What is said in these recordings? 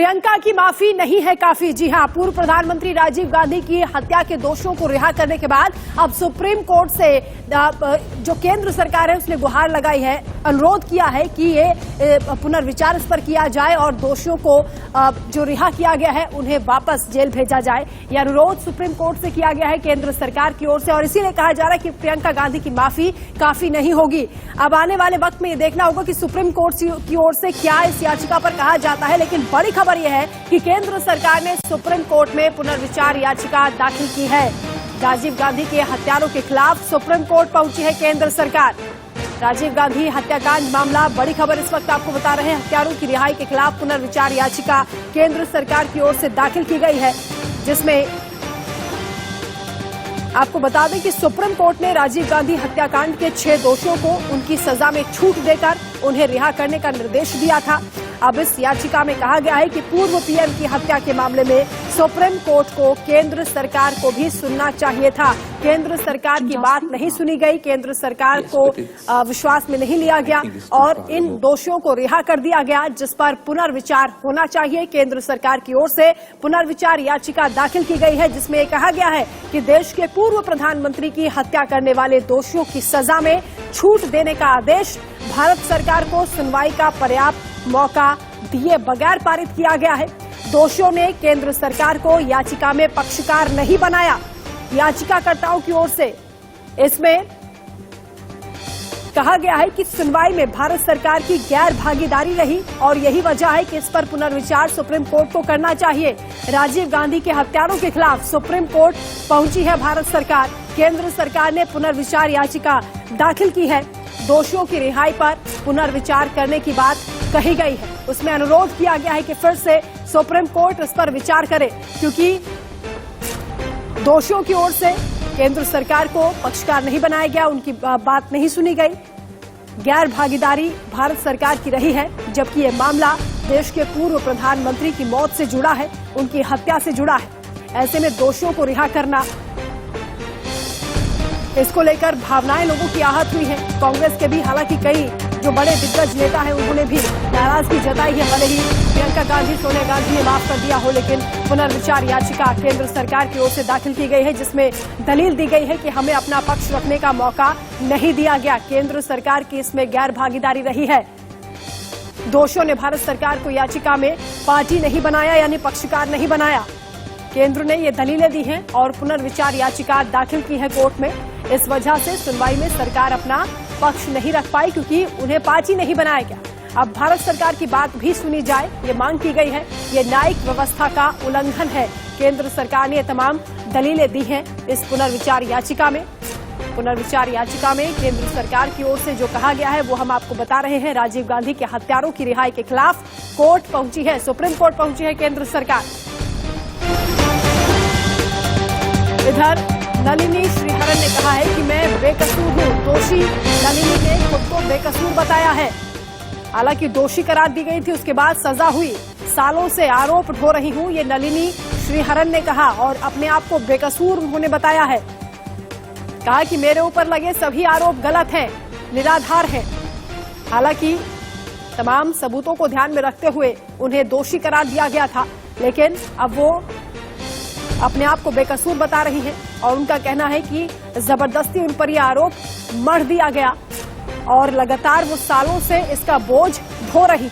प्रियंका की माफी नहीं है काफी। जी हां, पूर्व प्रधानमंत्री राजीव गांधी की हत्या के दोषियों को रिहा करने के बाद अब सुप्रीम कोर्ट से जो केंद्र सरकार है उसने गुहार लगाई है, अनुरोध किया है कि ये पुनर्विचार इस पर किया जाए और दोषियों को जो रिहा किया गया है उन्हें वापस जेल भेजा जाए। यह अनुरोध सुप्रीम कोर्ट से किया गया है केंद्र सरकार की ओर से और इसीलिए कहा जा रहा है कि प्रियंका गांधी की माफी काफी नहीं होगी। अब आने वाले वक्त में ये देखना होगा कि सुप्रीम कोर्ट की ओर से क्या इस याचिका पर कहा जाता है। लेकिन बड़ी खबर यह है कि केंद्र सरकार ने सुप्रीम कोर्ट में पुनर्विचार याचिका दाखिल की है। राजीव गांधी के हत्यारों के खिलाफ सुप्रीम कोर्ट पहुंची है केंद्र सरकार। राजीव गांधी हत्याकांड मामला, बड़ी खबर इस वक्त आपको बता रहे हैं। हत्यारों की रिहाई के खिलाफ पुनर्विचार याचिका केंद्र सरकार की ओर से दाखिल की गई है, जिसमें आपको बता दें कि सुप्रीम कोर्ट ने राजीव गांधी हत्याकांड के 6 दोषियों को उनकी सजा में छूट देकर उन्हें रिहा करने का निर्देश दिया था। अब इस याचिका में कहा गया है कि पूर्व पीएम की हत्या के मामले में सुप्रीम कोर्ट को केंद्र सरकार को भी सुनना चाहिए था। केंद्र सरकार की बात नहीं सुनी गई, केंद्र सरकार को विश्वास में नहीं लिया गया और इन दोषियों को रिहा कर दिया गया, जिस पर पुनर्विचार होना चाहिए। केंद्र सरकार की ओर से पुनर्विचार याचिका दाखिल की गई है, जिसमें कहा गया है कि देश के पूर्व प्रधानमंत्री की हत्या करने वाले दोषियों की सजा में छूट देने का आदेश भारत सरकार को सुनवाई का पर्याप्त मौका दिए बगैर पारित किया गया है। दोषियों ने केंद्र सरकार को याचिका में पक्षकार नहीं बनाया। याचिकाकर्ताओं की ओर से इसमें कहा गया है कि सुनवाई में भारत सरकार की गैर भागीदारी रही और यही वजह है कि इस पर पुनर्विचार सुप्रीम कोर्ट को करना चाहिए। राजीव गांधी के हत्यारों के खिलाफ सुप्रीम कोर्ट पहुंची है भारत सरकार। केंद्र सरकार ने पुनर्विचार याचिका दाखिल की है। दोषियों की रिहाई पर पुनर्विचार करने की बात कही गई है। उसमें अनुरोध किया गया है कि फिर से सुप्रीम कोर्ट इस पर विचार करे, क्योंकि दोषियों की ओर से केंद्र सरकार को पक्षकार नहीं बनाया गया, उनकी बात नहीं सुनी गई। गैर भागीदारी भारत सरकार की रही है, जबकि ये मामला देश के पूर्व प्रधानमंत्री की मौत से जुड़ा है, उनकी हत्या से जुड़ा है। ऐसे में दोषियों को रिहा करना, इसको लेकर भावनाएं लोगों की आहत हुई है। कांग्रेस के भी हालांकि कई जो बड़े दिग्गज नेता हैं उन्होंने भी नाराजगी जताई है। भले ही प्रियंका गांधी, सोनिया गांधी ने माफ कर दिया हो, लेकिन पुनर्विचार याचिका केंद्र सरकार की ओर से दाखिल की गई है, जिसमें दलील दी गई है कि हमें अपना पक्ष रखने का मौका नहीं दिया गया। केंद्र सरकार की इसमें गैर भागीदारी रही है। दोषियों ने भारत सरकार को याचिका में पार्टी नहीं बनाया, यानी पक्षकार नहीं बनाया। केंद्र ने ये दलीलें दी हैं और पुनर्विचार याचिका दाखिल की है कोर्ट में। इस वजह से सुनवाई में सरकार अपना पक्ष नहीं रख पाई, क्योंकि उन्हें पार्टी नहीं बनाया गया। अब भारत सरकार की बात भी सुनी जाए, ये मांग की गई है। ये न्यायिक व्यवस्था का उल्लंघन है। केंद्र सरकार ने ये तमाम दलीलें दी हैं इस पुनर्विचार याचिका में। पुनर्विचार याचिका में केंद्र सरकार की ओर से जो कहा गया है वो हम आपको बता रहे हैं। राजीव गांधी के हत्यारों की रिहाई के खिलाफ कोर्ट पहुंची है, सुप्रीम कोर्ट पहुंची है केंद्र सरकार। इधर नलिनी श्रीहरन ने कहा है कि मैं बेकसूर हूं। दोषी नलिनी ने खुद को बेकसूर बताया है। हालांकि दोषी करार दी गई थी, उसके बाद सजा हुई। सालों से आरोप ढो रही हूं, ये नलिनी श्रीहरन ने कहा और अपने आप को बेकसूर उन्होंने बताया है। कहा कि मेरे ऊपर लगे सभी आरोप गलत हैं, निराधार हैं। हालांकि तमाम सबूतों को ध्यान में रखते हुए उन्हें दोषी करार दिया गया था, लेकिन अब वो अपने आप को बेकसूर बता रही है और उनका कहना है कि जबरदस्ती उन पर यह आरोप मढ़ दिया गया और लगातार वो सालों से इसका बोझ ढो रही है।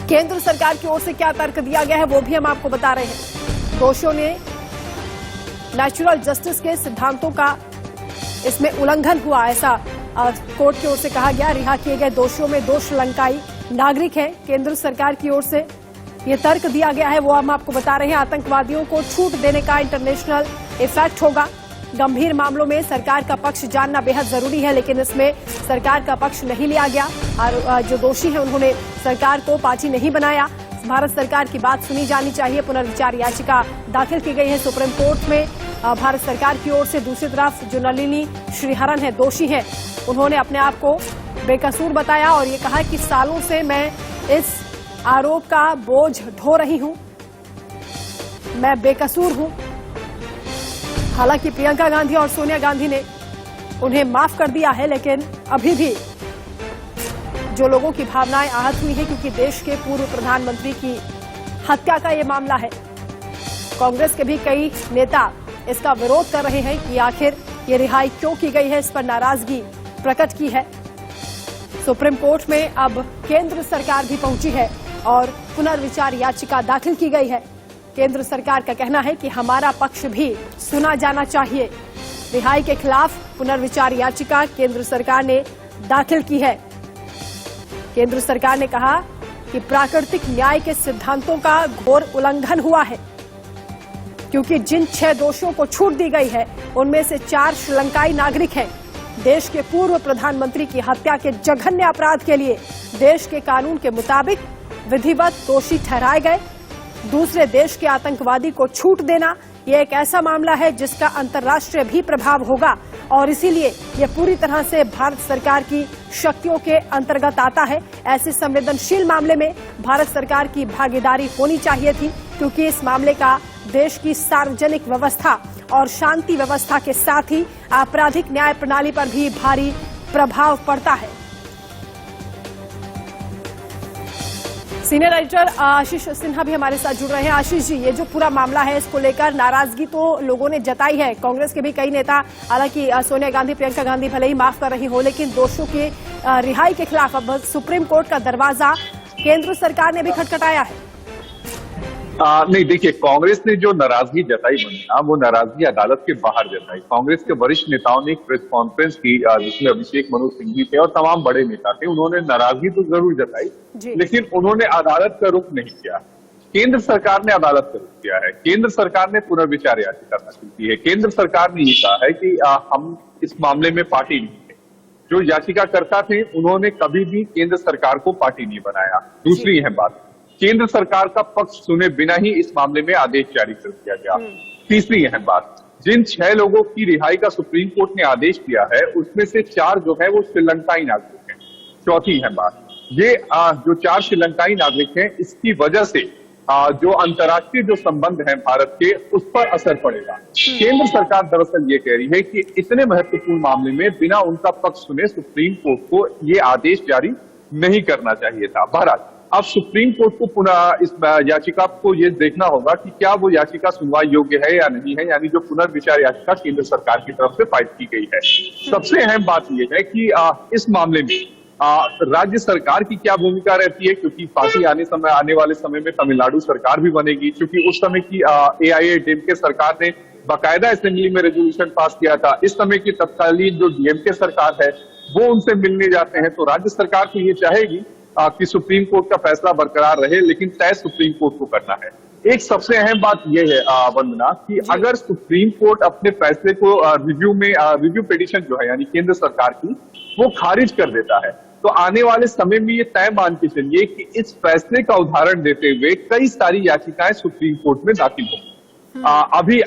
केंद्र सरकार की ओर से क्या तर्क दिया गया है वो भी हम आपको बता रहे हैं। दोषियों ने नेचुरल जस्टिस के सिद्धांतों का इसमें उल्लंघन हुआ, ऐसा कोर्ट की ओर से कहा गया। रिहा किए गए दोषियों में 2 श्रीलंकाई नागरिक हैं। केंद्र सरकार की ओर से ये तर्क दिया गया है वो हम आपको बता रहे हैं। आतंकवादियों को छूट देने का इंटरनेशनल इफेक्ट होगा। गंभीर मामलों में सरकार का पक्ष जानना बेहद जरूरी है, लेकिन इसमें सरकार का पक्ष नहीं लिया गया और जो दोषी हैं उन्होंने सरकार को पार्टी नहीं बनाया। भारत सरकार की बात सुनी जानी चाहिए। पुनर्विचार याचिका दाखिल की गई है सुप्रीम कोर्ट में भारत सरकार की ओर से। दूसरी तरफ जो नलिनी श्रीहरन है, दोषी हैं, उन्होंने अपने आप को बेकसूर बताया और ये कहा कि सालों से मैं इस आरोप का बोझ ढो रही हूं, मैं बेकसूर हूं। हालांकि प्रियंका गांधी और सोनिया गांधी ने उन्हें माफ कर दिया है, लेकिन अभी भी जो लोगों की भावनाएं आहत हुई हैं, क्योंकि देश के पूर्व प्रधानमंत्री की हत्या का ये मामला है। कांग्रेस के भी कई नेता इसका विरोध कर रहे हैं कि आखिर ये रिहाई क्यों की गई है, इस पर नाराजगी प्रकट की है। सुप्रीम कोर्ट में अब केंद्र सरकार भी पहुंची है और पुनर्विचार याचिका दाखिल की गई है। केंद्र सरकार का कहना है कि हमारा पक्ष भी सुना जाना चाहिए। रिहाई के खिलाफ पुनर्विचार याचिका केंद्र सरकार ने दाखिल की है। केंद्र सरकार ने कहा कि प्राकृतिक न्याय के सिद्धांतों का घोर उल्लंघन हुआ है, क्योंकि जिन 6 दोषियों को छूट दी गई है उनमें से 4 श्रीलंकाई नागरिक हैं। देश के पूर्व प्रधानमंत्री की हत्या के जघन्य अपराध के लिए देश के कानून के मुताबिक विधिवत दोषी ठहराए गए। दूसरे देश के आतंकवादी को छूट देना यह एक ऐसा मामला है जिसका अंतर्राष्ट्रीय भी प्रभाव होगा और इसीलिए यह पूरी तरह से भारत सरकार की शक्तियों के अंतर्गत आता है। ऐसे संवेदनशील मामले में भारत सरकार की भागीदारी होनी चाहिए थी, क्योंकि इस मामले का देश की सार्वजनिक व्यवस्था और शांति व्यवस्था के साथ ही आपराधिक न्याय प्रणाली पर भी भारी प्रभाव पड़ता है। सीनियर एडिटर आशीष सिन्हा भी हमारे साथ जुड़ रहे हैं। आशीष जी, ये जो पूरा मामला है इसको लेकर नाराजगी तो लोगों ने जताई है। कांग्रेस के भी कई नेता, हालांकि सोनिया गांधी, प्रियंका गांधी भले ही माफ कर रही हो, लेकिन दोषियों की रिहाई के खिलाफ अब सुप्रीम कोर्ट का दरवाजा केंद्र सरकार ने भी खटखटाया है। नहीं, देखिए, कांग्रेस ने जो नाराजगी जताई बनी वो नाराजगी अदालत के बाहर जताई। कांग्रेस के वरिष्ठ नेताओं ने एक प्रेस कॉन्फ्रेंस की जिसमें अभिषेक मनु सिंघवी थे और तमाम बड़े नेता थे। उन्होंने नाराजगी तो जरूर जताई, लेकिन उन्होंने अदालत का रुख नहीं किया। केंद्र सरकार ने अदालत का रुख किया है। केंद्र सरकार ने पुनर्विचार याचिका दाखिल की है। केंद्र सरकार ने ये कहा है कि हम इस मामले में पार्टी नहीं है। जो याचिकाकर्ता थे उन्होंने कभी भी केंद्र सरकार को पार्टी नहीं बनाया। दूसरी है बात, केंद्र सरकार का पक्ष सुने बिना ही इस मामले में आदेश जारी कर दिया गया। तीसरी अहम बात, जिन 6 लोगों की रिहाई का सुप्रीम कोर्ट ने आदेश दिया है उसमें से 4 जो है वो श्रीलंकाई नागरिक हैं। चौथी अहम बात, ये जो 4 श्रीलंकाई नागरिक हैं इसकी वजह से जो अंतर्राष्ट्रीय जो संबंध है भारत के उस पर असर पड़ेगा। केंद्र सरकार दरअसल ये कह रही है कि इतने महत्वपूर्ण मामले में बिना उनका पक्ष सुने सुप्रीम कोर्ट को ये आदेश जारी नहीं करना चाहिए था। बहरहाल अब सुप्रीम कोर्ट को पुनः इस याचिका को ये देखना होगा कि क्या वो याचिका सुनवाई योग्य है या नहीं है, यानी जो पुनर्विचार याचिका केंद्र सरकार की तरफ से फाइल की गई है। सबसे अहम बात यह है कि इस मामले में राज्य सरकार की क्या भूमिका रहती है, क्योंकि पार्टी आने वाले समय में तमिलनाडु सरकार भी बनेगी। क्योंकि उस समय की AIADMK सरकार ने बाकायदा असेंबली में रेजोल्यूशन पास किया था। इस समय की तत्कालीन जो DMK सरकार है वो उनसे मिलने जाते हैं, तो राज्य सरकार को ये चाहेगी कि सुप्रीम कोर्ट का फैसला बरकरार रहे, लेकिन तय सुप्रीम कोर्ट को करना है। एक सबसे अहम बात यह है वंदना कि अगर सुप्रीम कोर्ट अपने फैसले को रिव्यू पिटीशन जो है यानी केंद्र सरकार की वो खारिज कर देता है, तो आने वाले समय में ये तय मान के चलिए कि इस फैसले का उदाहरण देते हुए कई सारी याचिकाएं सुप्रीम कोर्ट में दाखिल होंगी। अभी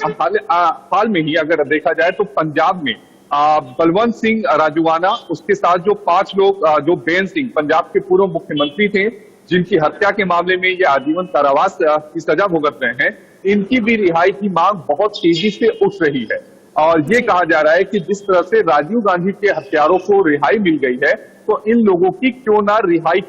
हाल में ही अगर देखा जाए तो पंजाब में बलवंत सिंह राजूवाना, उसके साथ जो 5 लोग जो बेन सिंह पंजाब के पूर्व मुख्यमंत्री थे जिनकी हत्या के मामले में ये आजीवन कारावास की सजा भुगत रहे हैं, इनकी भी रिहाई की मांग बहुत तेजी से उठ रही है। और ये कहा जा रहा है कि जिस तरह से राजीव गांधी के हत्यारों को रिहाई मिल गई है तो इन लोगों की क्यों ना रिहाई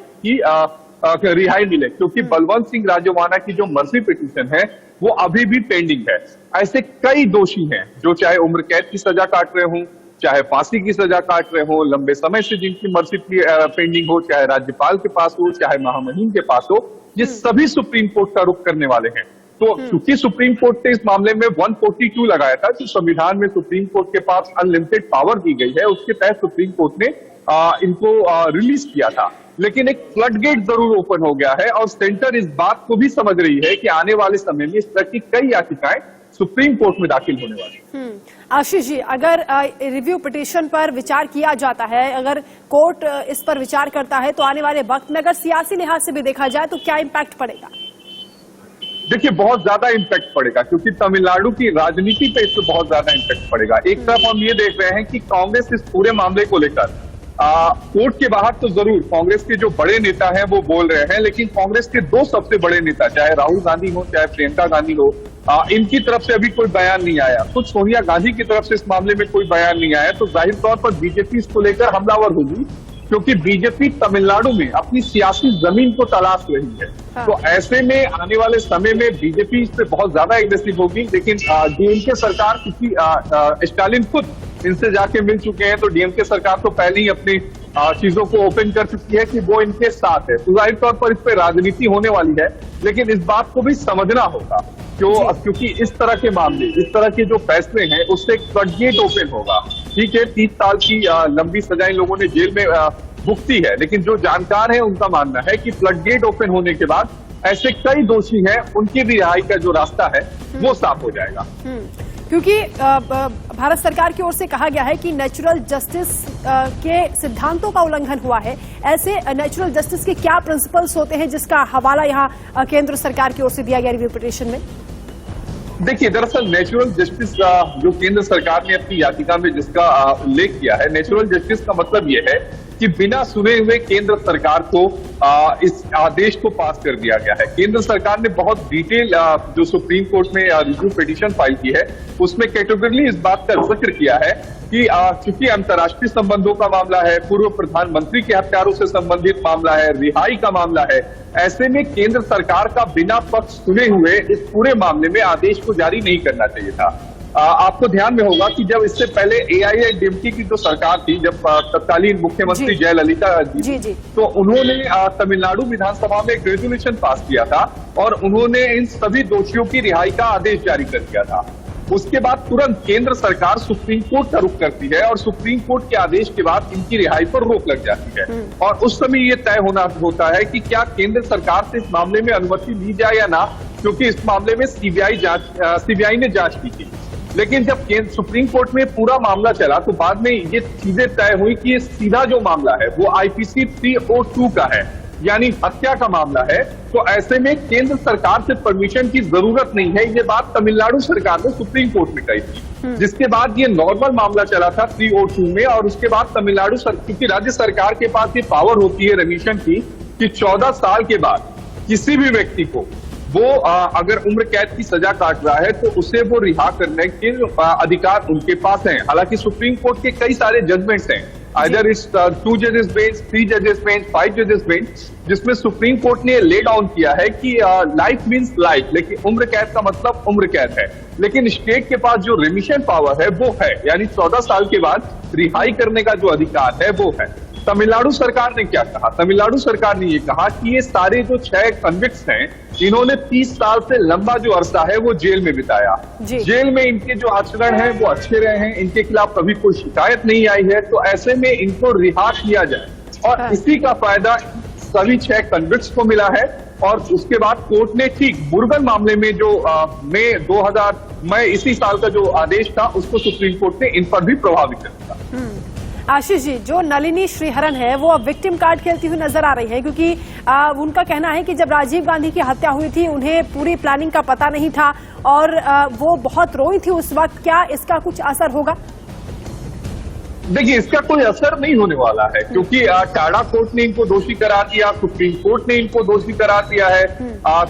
मिले, क्योंकि बलवंत सिंह राजूवाना की जो मर्सी पिटीशन है वो अभी भी पेंडिंग है। ऐसे कई दोषी हैं जो चाहे उम्र कैद की सजा काट रहे हों, चाहे फांसी की सजा काट रहे हों, लंबे समय से जिनकी मर्सी पेंडिंग हो, चाहे राज्यपाल के पास हो, चाहे महामहिम के पास हो, ये सभी सुप्रीम कोर्ट का रुख करने वाले हैं। तो क्योंकि सुप्रीम कोर्ट ने इस मामले में 142 लगाया था, जो संविधान में सुप्रीम कोर्ट के पास अनलिमिटेड पावर दी गई है, उसके तहत सुप्रीम कोर्ट ने इनको रिलीज किया था। लेकिन एक फ्लडगेट जरूर ओपन हो गया है और सेंटर इस बात को भी समझ रही है कि आने वाले समय में इस तरह की कई याचिकाएं सुप्रीम कोर्ट में दाखिल होने वाली। आशीष जी, अगर रिव्यू पिटीशन पर विचार किया जाता है, अगर कोर्ट इस पर विचार करता है, तो आने वाले वक्त में अगर सियासी लिहाज से भी देखा जाए तो क्या इम्पैक्ट पड़ेगा? देखिए, बहुत ज्यादा इम्पैक्ट पड़ेगा, क्योंकि तमिलनाडु की राजनीति पे इससे बहुत ज्यादा इम्पैक्ट पड़ेगा। एक तरफ हम ये देख रहे हैं कि कांग्रेस इस पूरे मामले को लेकर कोर्ट के बाहर तो जरूर कांग्रेस के जो बड़े नेता हैं वो बोल रहे हैं, लेकिन कांग्रेस के 2 सबसे बड़े नेता, चाहे राहुल गांधी हो चाहे प्रियंका गांधी हो, इनकी तरफ से अभी कोई बयान नहीं आया। खुद सोनिया गांधी की तरफ से इस मामले में कोई बयान नहीं आया, तो जाहिर तौर पर बीजेपी इसको लेकर हमलावर होगी। क्योंकि बीजेपी तमिलनाडु में अपनी सियासी जमीन को तलाश रही है। हाँ। तो ऐसे में आने वाले समय में बीजेपी इससे बहुत ज्यादा एग्रेसिव होगी। लेकिन डीएमके सरकार, क्योंकि स्टालिन खुद इनसे जाके मिल चुके हैं, तो डीएमके सरकार तो पहले ही अपनी चीजों को ओपन कर चुकी है कि वो इनके साथ है। तो जाहिर तौर पर इस पर राजनीति होने वाली है, लेकिन इस बात को भी समझना होगा क्योंकि इस तरह के मामले, इस तरह के जो फैसले हैं, उससे फ्लडगेट ओपन होगा। ठीक है, 30 साल की लंबी सजा इन लोगों ने जेल में भुगती है, लेकिन जो जानकार है उनका मानना है कि फ्लडगेट ओपन होने के बाद ऐसे कई दोषी हैं, उनकी भी रिहाई का जो रास्ता है वो साफ हो जाएगा। क्योंकि भारत सरकार की ओर से कहा गया है कि नेचुरल जस्टिस के सिद्धांतों का उल्लंघन हुआ है। ऐसे नेचुरल जस्टिस के क्या प्रिंसिपल्स होते हैं जिसका हवाला यहाँ केंद्र सरकार की ओर से दिया गया रिव्यू पिटीशन में? देखिए, दरअसल नेचुरल जस्टिस जो केंद्र सरकार ने अपनी याचिका में जिसका उल्लेख किया है, नेचुरल जस्टिस का मतलब यह है कि बिना सुने हुए केंद्र सरकार को इस आदेश को पास कर दिया गया है। केंद्र सरकार ने बहुत डिटेल जो सुप्रीम कोर्ट में रिव्यू पिटीशन फाइल की है, उसमें कैटेगोरिकली इस बात का जिक्र किया है कि चूंकि अंतर्राष्ट्रीय संबंधों का मामला है, पूर्व प्रधानमंत्री के हत्यारों से संबंधित मामला है, रिहाई का मामला है, ऐसे में केंद्र सरकार का बिना पक्ष सुने हुए इस पूरे मामले में आदेश को जारी नहीं करना चाहिए था। आपको ध्यान में होगा कि जब इससे पहले एआईएडीएमके की जो सरकार थी, जब तत्कालीन मुख्यमंत्री जयललिता जी, तो उन्होंने तमिलनाडु विधानसभा में एक रेजोल्यूशन पास किया था और उन्होंने इन सभी दोषियों की रिहाई का आदेश जारी कर दिया था। उसके बाद तुरंत केंद्र सरकार सुप्रीम कोर्ट का रुख करती है और सुप्रीम कोर्ट के आदेश के बाद इनकी रिहाई पर रोक लग जाती है। और उस समय ये तय होता है कि क्या केंद्र सरकार से इस मामले में अनुमति ली जाए या ना, क्योंकि इस मामले में सीबीआई ने जांच की थी। लेकिन जब सुप्रीम कोर्ट में पूरा मामला चला तो बाद में ये चीजें तय हुई कि ये सीधा जो मामला है वो आईपीसी 302 का है, यानी हत्या का मामला है। तो ऐसे में केंद्र सरकार से परमिशन की जरूरत नहीं है। ये बात तमिलनाडु सरकार ने सुप्रीम कोर्ट में कही थी, जिसके बाद ये नॉर्मल मामला चला था 302 में। और उसके बाद तमिलनाडु क्योंकि राज्य सरकार के पास ये पावर होती है रेमिशन की कि 14 साल के बाद किसी भी व्यक्ति को वो अगर उम्र कैद की सजा काट रहा है तो उसे वो रिहा करने के अधिकार उनके पास हैं। हालांकि सुप्रीम कोर्ट के कई सारे जजमेंट्स हैं, आइदर इस 2 जजेस बेंच, 3 जजेस बेंच, 5 जजेस बेंच, जिसमें सुप्रीम कोर्ट ने ले डाउन किया है कि लाइफ मीन्स लाइफ, लेकिन उम्र कैद का मतलब उम्र कैद है। लेकिन स्टेट के पास जो रेमिशन पावर है वो है, यानी 14 साल के बाद रिहाई करने का जो अधिकार है वो है। तमिलनाडु सरकार ने क्या कहा? तमिलनाडु सरकार ने ये कहा कि ये सारे जो 6 कन्विक्ट्स हैं, इन्होंने 30 साल से लंबा जो अरसा है वो जेल में बिताया। जेल में इनके जो आचरण है वो अच्छे रहे हैं, इनके खिलाफ कभी कोई शिकायत नहीं आई है। तो ऐसे में इनको रिहा किया जाए और इसी का फायदा सभी 6 कन्विक्ट्स को मिला है। और उसके बाद कोर्ट ने ठीक मुरुगन मामले में जो मई इसी साल का जो आदेश था उसको सुप्रीम कोर्ट ने इन पर भी प्रभावित कर दिया। आशीष जी, जो नलिनी श्रीहरन है वो अब विक्टिम कार्ड खेलती हुई नजर आ रही है, क्योंकि उनका कहना है कि जब राजीव गांधी की हत्या हुई थी उन्हें पूरी प्लानिंग का पता नहीं था और वो बहुत रोई थी उस वक्त। क्या इसका कुछ असर होगा? देखिए, इसका कोई असर नहीं होने वाला है, क्योंकि टाडा कोर्ट ने इनको दोषी करार दिया, सुप्रीम कोर्ट ने इनको दोषी करार दिया है।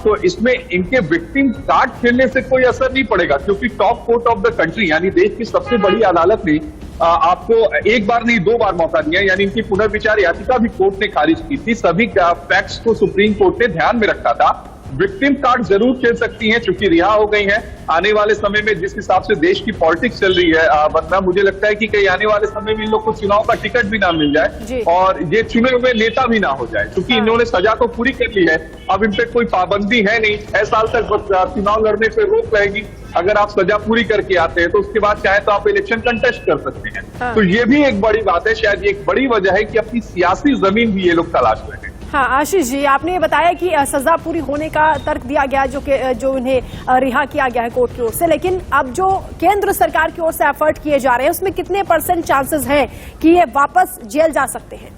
तो इसमें इनके विक्टिम कार्ड खेलने से कोई असर नहीं पड़ेगा, क्योंकि top court of the country यानी देश की सबसे बड़ी अदालत ने आपको एक बार नहीं 2 बार मौका दिया, यानी इनकी पुनर्विचार याचिका भी कोर्ट ने खारिज की थी। सभी फैक्ट्स को सुप्रीम कोर्ट ने ध्यान में रखा था। विक्टिम कार्ड जरूर खेल सकती हैं, चूंकि रिहा हो गई हैं। आने वाले समय में जिस हिसाब से देश की पॉलिटिक्स चल रही है, वरना मुझे लगता है कि कहीं आने वाले समय में इन लोग को चुनाव का टिकट भी ना मिल जाए और ये चुने हुए नेता भी ना हो जाए, क्योंकि इन्होंने सजा तो पूरी कर ली है। अब इन पे कोई पाबंदी है नहीं, 6 साल तक चुनाव लड़ने पे रोक रहेगी। अगर आप सजा पूरी करके आते हैं तो उसके बाद चाहे तो आप इलेक्शन कंटेस्ट कर सकते हैं। तो ये भी एक बड़ी बात है, शायद ये एक बड़ी वजह है कि अपनी सियासी जमीन भी ये लोग तलाश रहे हैं। हाँ आशीष जी, आपने ये बताया कि सजा पूरी होने का तर्क दिया गया जो उन्हें रिहा किया गया है कोर्ट की ओर से, लेकिन अब जो केंद्र सरकार की ओर से एफर्ट किए जा रहे हैं उसमें कितने % चांसेस हैं कि ये वापस जेल जा सकते हैं?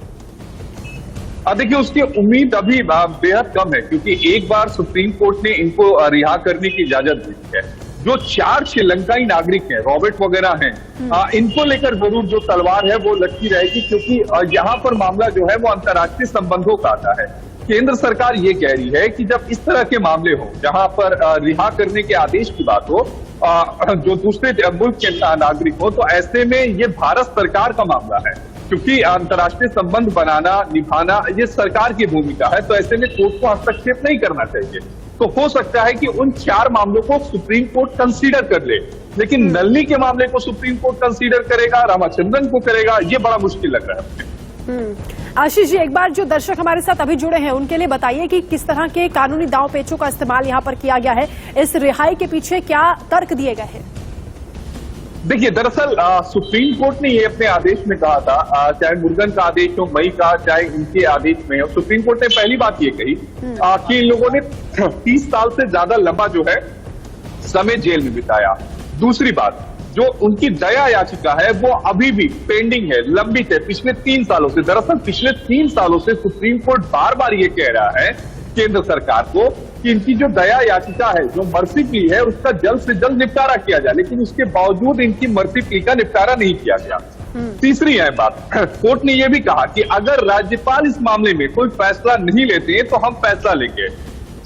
देखिए, उसकी उम्मीद अभी बेहद कम है, क्योंकि एक बार सुप्रीम कोर्ट ने इनको रिहा करने की इजाजत दी है। जो 4 श्रीलंकाई नागरिक हैं, रॉबर्ट वगैरह हैं, इनको लेकर जरूर जो तलवार है वो लटकी रहेगी, क्योंकि यहाँ पर मामला जो है वो अंतर्राष्ट्रीय संबंधों का आता है। केंद्र सरकार ये कह रही है कि जब इस तरह के मामले हो जहां पर रिहा करने के आदेश की बात हो, जो दूसरे मुल्क के नागरिक हो, तो ऐसे में ये भारत सरकार का मामला है क्योंकि अंतर्राष्ट्रीय संबंध बनाना निभाना ये सरकार की भूमिका है, तो ऐसे में कोर्ट को हस्तक्षेप नहीं करना चाहिए। तो हो सकता है कि उन 4 मामलों को सुप्रीम कोर्ट कंसीडर कर ले, लेकिन नलिनी के मामले को सुप्रीम कोर्ट कंसीडर करेगा, रामाचंद्रन को करेगा, ये बड़ा मुश्किल लग रहा है। आशीष जी, एक बार जो दर्शक हमारे साथ अभी जुड़े हैं उनके लिए बताइए कि किस तरह के कानूनी दांव पेचों का इस्तेमाल यहाँ पर किया गया है, इस रिहाई के पीछे क्या तर्क दिए गए हैं? देखिए, दरअसल सुप्रीम कोर्ट ने ये अपने आदेश में कहा था, चाहे मुर्गन का आदेश हो, मई का, चाहे इनके आदेश में हो, सुप्रीम कोर्ट ने पहली बात ये कही कि इन लोगों ने 30 साल से ज्यादा लंबा जो है समय जेल में बिताया। दूसरी बात, जो उनकी दया याचिका है वो अभी भी पेंडिंग है, लंबित है पिछले 3 सालों से। दरअसल पिछले 3 सालों से सुप्रीम कोर्ट बार बार ये कह रहा है केंद्र सरकार को कि इनकी जो दया याचिका है, जो मर्सी प्ली है, उसका जल्द से जल्द निपटारा किया जाए, लेकिन उसके बावजूद इनकी मर्सी प्ली का निपटारा नहीं किया गया। तीसरी है बात, कोर्ट ने यह भी कहा कि अगर राज्यपाल इस मामले में कोई फैसला नहीं लेते हैं तो हम फैसला लेंगे।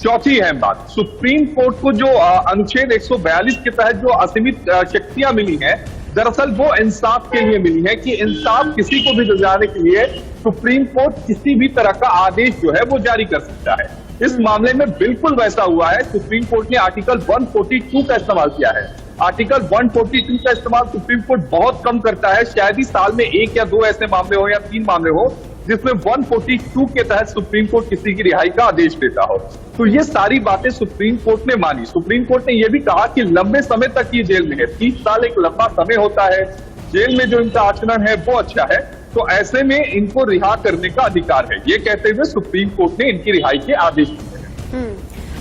चौथी अहम बात, सुप्रीम कोर्ट को जो अनुच्छेद 142 के तहत जो असीमित शक्तियां मिली हैं, दरअसल वो इंसाफ के लिए मिली है कि इंसाफ किसी को भी दिलाने के लिए सुप्रीम कोर्ट किसी भी तरह का आदेश जो है वो जारी कर सकता है। इस मामले में बिल्कुल वैसा हुआ है। सुप्रीम कोर्ट ने आर्टिकल 142 का इस्तेमाल किया है। आर्टिकल 142 का इस्तेमाल सुप्रीम कोर्ट बहुत कम करता है, शायद ही साल में 1 या 2 ऐसे मामले हो या 3 मामले हो जिसमें 142 के तहत सुप्रीम कोर्ट किसी की रिहाई का आदेश देता हो। तो ये सारी बातें सुप्रीम कोर्ट ने मानी। सुप्रीम कोर्ट ने यह भी कहा कि लंबे समय तक ये जेल में है, 30 साल एक लंबा समय होता है, जेल में जो इनका आचरण है वो अच्छा है, तो ऐसे में इनको रिहा करने का अधिकार है। ये कहते हुए सुप्रीम कोर्ट ने इनकी रिहाई के आदेश दिए हैं।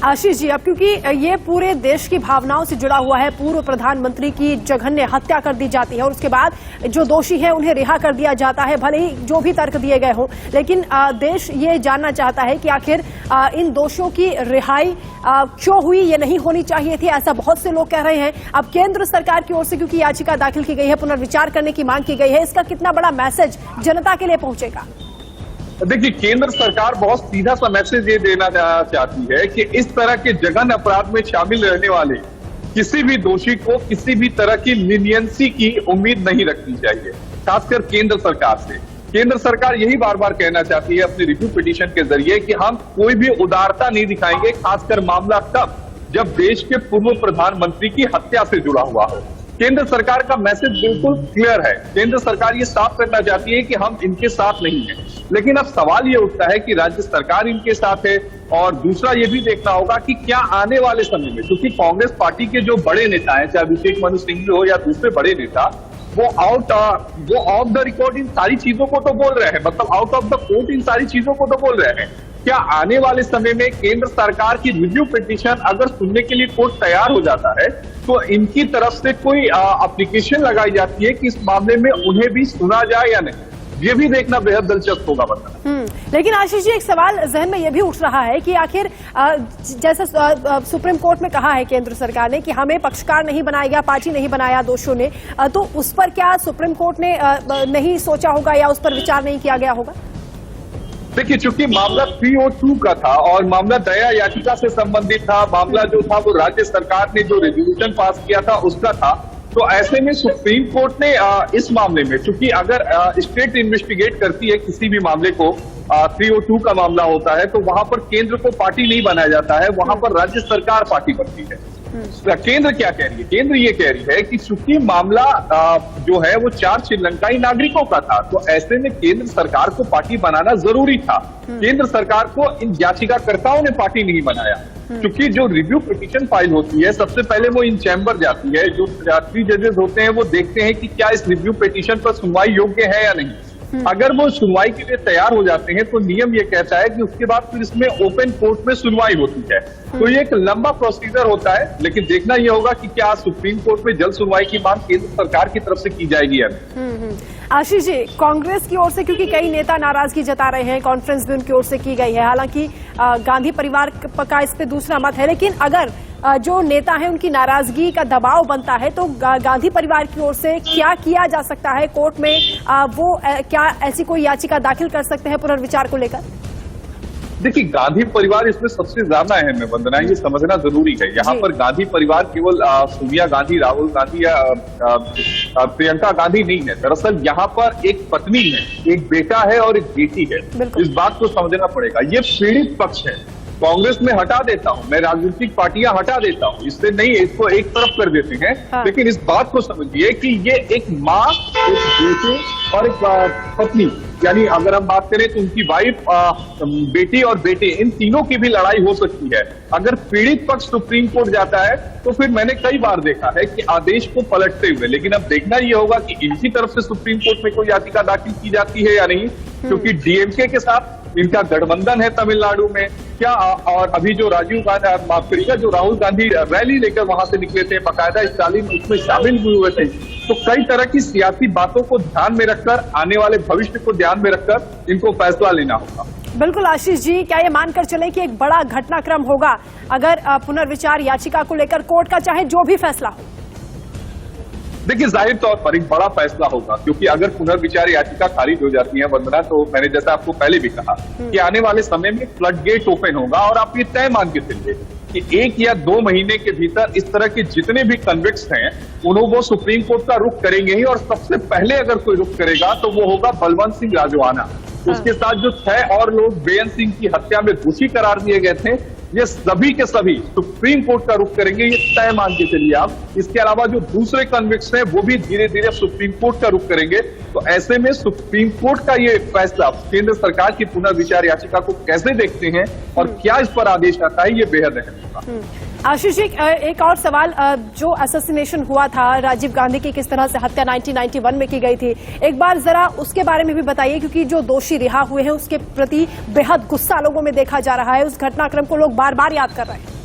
आशीष जी, अब क्योंकि ये पूरे देश की भावनाओं से जुड़ा हुआ है, पूर्व प्रधानमंत्री की जघन्य हत्या कर दी जाती है और उसके बाद जो दोषी है उन्हें रिहा कर दिया जाता है, भले ही जो भी तर्क दिए गए हो, लेकिन देश ये जानना चाहता है कि आखिर इन दोषियों की रिहाई क्यों हुई, ये नहीं होनी चाहिए थी, ऐसा बहुत से लोग कह रहे हैं। अब केंद्र सरकार की ओर से क्योंकि याचिका दाखिल की गई है, पुनर्विचार करने की मांग की गई है, इसका कितना बड़ा मैसेज जनता के लिए पहुंचेगा? देखिए, केंद्र सरकार बहुत सीधा सा मैसेज ये देना चाहती है कि इस तरह के जघन्य अपराध में शामिल रहने वाले किसी भी दोषी को किसी भी तरह की लीनियंसी की उम्मीद नहीं रखनी चाहिए, खासकर केंद्र सरकार से। केंद्र सरकार यही बार बार कहना चाहती है अपने रिव्यू पिटीशन के जरिए कि हम कोई भी उदारता नहीं दिखाएंगे, खासकर मामला तब जब देश के पूर्व प्रधानमंत्री की हत्या से जुड़ा हुआ हो। केंद्र सरकार का मैसेज बिल्कुल क्लियर है। केंद्र सरकार ये साफ करना चाहती है कि हम इनके साथ नहीं हैं। लेकिन अब सवाल ये उठता है कि राज्य सरकार इनके साथ है, और दूसरा ये भी देखना होगा कि क्या आने वाले समय में, क्योंकि कांग्रेस पार्टी के जो बड़े नेता हैं, चाहे अभिषेक मनु सिंघवी हो या दूसरे बड़े नेता, वो ऑफ द रिकॉर्ड इन सारी चीजों को तो बोल रहे हैं, मतलब आउट ऑफ द कोर्ट इन सारी चीजों को तो बोल रहे हैं। क्या आने वाले समय में केंद्र सरकार की रिव्यू पिटीशन अगर सुनने के लिए कोर्ट तैयार हो जाता है तो इनकी तरफ से कोई एप्लीकेशन लगाई जाती है कि इस मामले में उन्हें भी सुना जाए या नहीं, ये भी देखना बेहद दिलचस्प होगा बताना। लेकिन आशीष जी, एक सवाल जहन में यह भी उठ रहा है कि आखिर जैसे सुप्रीम कोर्ट में कहा है केंद्र सरकार ने कि हमें पक्षकार नहीं बनाया गया, पार्टी नहीं बनाया दोषियों ने, तो उस पर क्या सुप्रीम कोर्ट ने नहीं सोचा होगा या उस पर विचार नहीं किया गया होगा? देखिए, चूंकि मामला 302 का था और मामला दया याचिका से संबंधित था, मामला जो था वो राज्य सरकार ने जो रेजोल्यूशन पास किया था उसका था, तो ऐसे में सुप्रीम कोर्ट ने इस मामले में, चूंकि अगर स्टेट इन्वेस्टिगेट करती है किसी भी मामले को, 302 का मामला होता है, तो वहां पर केंद्र को पार्टी नहीं बनाया जाता है, वहां पर राज्य सरकार पार्टी बनती है। केंद्र क्या कह रही है? केंद्र ये कह रही है कि चूंकि मामला जो है वो 4 श्रीलंकाई नागरिकों का था, तो ऐसे में केंद्र सरकार को पार्टी बनाना जरूरी था। केंद्र सरकार को इन याचिकाकर्ताओं ने पार्टी नहीं बनाया, क्योंकि जो रिव्यू पिटीशन फाइल होती है सबसे पहले वो इन चैम्बर जाती है, जो 3 जजेस होते हैं वो देखते हैं कि क्या इस रिव्यू पिटीशन पर सुनवाई योग्य है या नहीं। अगर वो सुनवाई के लिए तैयार हो जाते हैं तो नियम ये कहता है कि उसके बाद फिर इसमें ओपन कोर्ट में सुनवाई होती है। तो ये एक लंबा प्रोसीजर होता है, लेकिन देखना यह होगा कि क्या सुप्रीम कोर्ट में जल्द सुनवाई की मांग केंद्र सरकार की तरफ से की जाएगी या नहीं। आशीष जी, कांग्रेस की ओर से क्योंकि कई नेता नाराजगी जता रहे हैं, कॉन्फ्रेंस भी उनकी ओर से की गई है, हालांकि गांधी परिवार का इस पे दूसरा मत है, लेकिन अगर जो नेता है उनकी नाराजगी का दबाव बनता है तो गांधी परिवार की ओर से क्या किया जा सकता है कोर्ट में? वो क्या ऐसी कोई याचिका दाखिल कर सकते हैं पुनर्विचार को लेकर? देखिए, गांधी परिवार इसमें सबसे ज्यादा अहम है वंदना, ये समझना जरूरी है। यहाँ जी। पर गांधी परिवार केवल सोनिया गांधी, राहुल गांधी या प्रियंका गांधी नहीं है। दरअसल यहाँ पर एक पत्नी है, एक बेटा है और एक बेटी है। बिल्कुल। इस बात को समझना पड़ेगा। ये पीड़ित पक्ष है। कांग्रेस में हटा देता हूं मैं, राजनीतिक पार्टियां हटा देता हूं, इससे नहीं, इसको एक तरफ कर देते हैं। हाँ। लेकिन इस बात को समझिए कि ये एक माँ, एक बेटे और एक पत्नी, यानी अगर हम बात करें तो उनकी वाइफ, बेटी और बेटे, इन तीनों की भी लड़ाई हो सकती है। अगर पीड़ित पक्ष सुप्रीम कोर्ट जाता है तो फिर मैंने कई बार देखा है कि आदेश को पलटते हुए, लेकिन अब देखना यह होगा कि इनकी तरफ से सुप्रीम कोर्ट में कोई याचिका दाखिल की जाती है या नहीं, क्योंकि डीएमके के साथ इनका गठबंधन है तमिलनाडु में क्या। और अभी जो राजीव गांधी, माफ करिएगा, जो राहुल गांधी रैली लेकर वहां से निकले थे, बाकायदा स्टालिन उसमें शामिल हुए थे। तो कई तरह की सियासी बातों को ध्यान में रखकर, आने वाले भविष्य को ध्यान में रखकर इनको फैसला लेना होगा। बिल्कुल आशीष जी, क्या ये मानकर चले कि एक बड़ा घटनाक्रम होगा अगर पुनर्विचार याचिका को लेकर कोर्ट का चाहे जो भी फैसला हो? देखिए, जाहिर तौर पर एक बड़ा फैसला होगा, क्योंकि अगर पुनर्विचार याचिका खारिज हो जाती है वंदना, तो मैंने जैसा आपको पहले भी कहा कि आने वाले समय में फ्लड गेट ओपन होगा। और आप ये तय मान के चलिए कि 1 या 2 महीने के भीतर इस तरह के जितने भी कन्विक्ट्स हैं वो सुप्रीम कोर्ट का रुख करेंगे ही। और सबसे पहले अगर कोई रुख करेगा तो वो होगा बलवंत सिंह राजवाना। उसके साथ जो 6 और लोग बेअंत सिंह की हत्या में दोषी करार दिए गए थे, ये सभी के सभी सुप्रीम कोर्ट का रुख करेंगे, ये तय मान के चलिए आप। इसके अलावा जो दूसरे कन्विक्ट्स हैं वो भी धीरे धीरे सुप्रीम कोर्ट का रुख करेंगे। तो ऐसे में सुप्रीम कोर्ट का ये फैसला केंद्र सरकार की पुनर्विचार याचिका को कैसे देखते हैं और क्या इस पर आदेश आता है, ये बेहद अहम होगा। आशीष जी, एक और सवाल, जो असैसिनेशन हुआ था राजीव गांधी की, किस तरह से हत्या 1991 में की गई थी, एक बार जरा उसके बारे में भी बताइए, क्योंकि जो दोषी रिहा हुए हैं उसके प्रति बेहद गुस्सा लोगों में देखा जा रहा है। उस घटनाक्रम को लोग बार बार याद कर रहे हैं।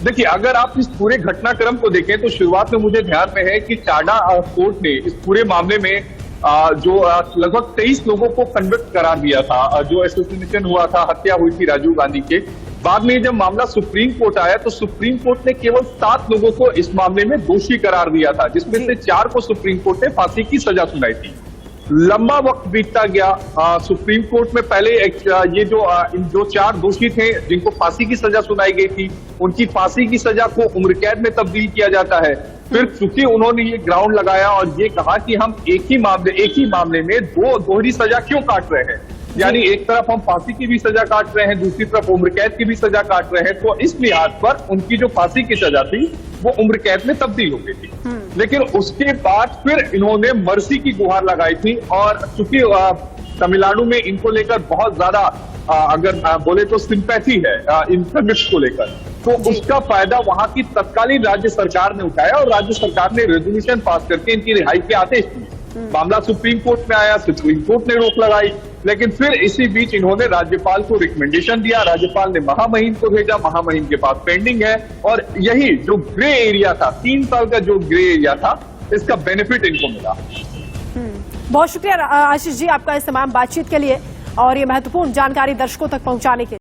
देखिए, अगर आप इस पूरे घटनाक्रम को देखें तो शुरुआत में मुझे ध्यान में है कि टाडा कोर्ट ने इस पूरे मामले में जो लगभग 23 लोगों को कन्विक्ट करार दिया था, जो असैसिनेशन हुआ था, हत्या हुई थी राजीव गांधी के। बाद में जब मामला सुप्रीम कोर्ट आया तो सुप्रीम कोर्ट ने केवल 7 लोगों को इस मामले में दोषी करार दिया था, जिसमें से 4 को सुप्रीम कोर्ट ने फांसी की सजा सुनाई थी। लंबा वक्त बीतता गया। सुप्रीम कोर्ट में पहले ये जो 4 दोषी थे जिनको फांसी की सजा सुनाई गई थी, उनकी फांसी की सजा को उम्र कैद में तब्दील किया जाता है। फिर चूंकि उन्होंने ये ग्राउंड लगाया और ये कहा कि हम एक ही मामले में दोहरी सजा क्यों काट रहे हैं, यानी एक तरफ हम फांसी की भी सजा काट रहे हैं, दूसरी तरफ उम्र कैद की भी सजा काट रहे हैं। तो इस लिहाज पर उनकी जो फांसी की सजा थी वो उम्र कैद में तब्दील हो गई थी। लेकिन उसके बाद फिर इन्होंने मर्सी की गुहार लगाई थी। और चूंकि तमिलनाडु में इनको लेकर बहुत ज्यादा अगर बोले तो सिंपैथी है इन कन्विक्ट्स को लेकर, तो उसका फायदा वहां की तत्कालीन राज्य सरकार ने उठाया और राज्य सरकार ने रेजोल्यूशन पास करके इनकी रिहाई के आदेश दिए। मामला सुप्रीम कोर्ट में आया, सुप्रीम कोर्ट ने रोक लगाई, लेकिन फिर इसी बीच इन्होंने राज्यपाल को रिकमेंडेशन दिया। राज्यपाल ने महामहिम को भेजा, महामहिम के पास पेंडिंग है। और यही जो ग्रे एरिया था, 3 साल का जो ग्रे एरिया था, इसका बेनिफिट इनको मिला। बहुत शुक्रिया आशीष जी आपका इस तमाम बातचीत के लिए और ये महत्वपूर्ण जानकारी दर्शकों तक पहुंचाने के लिए।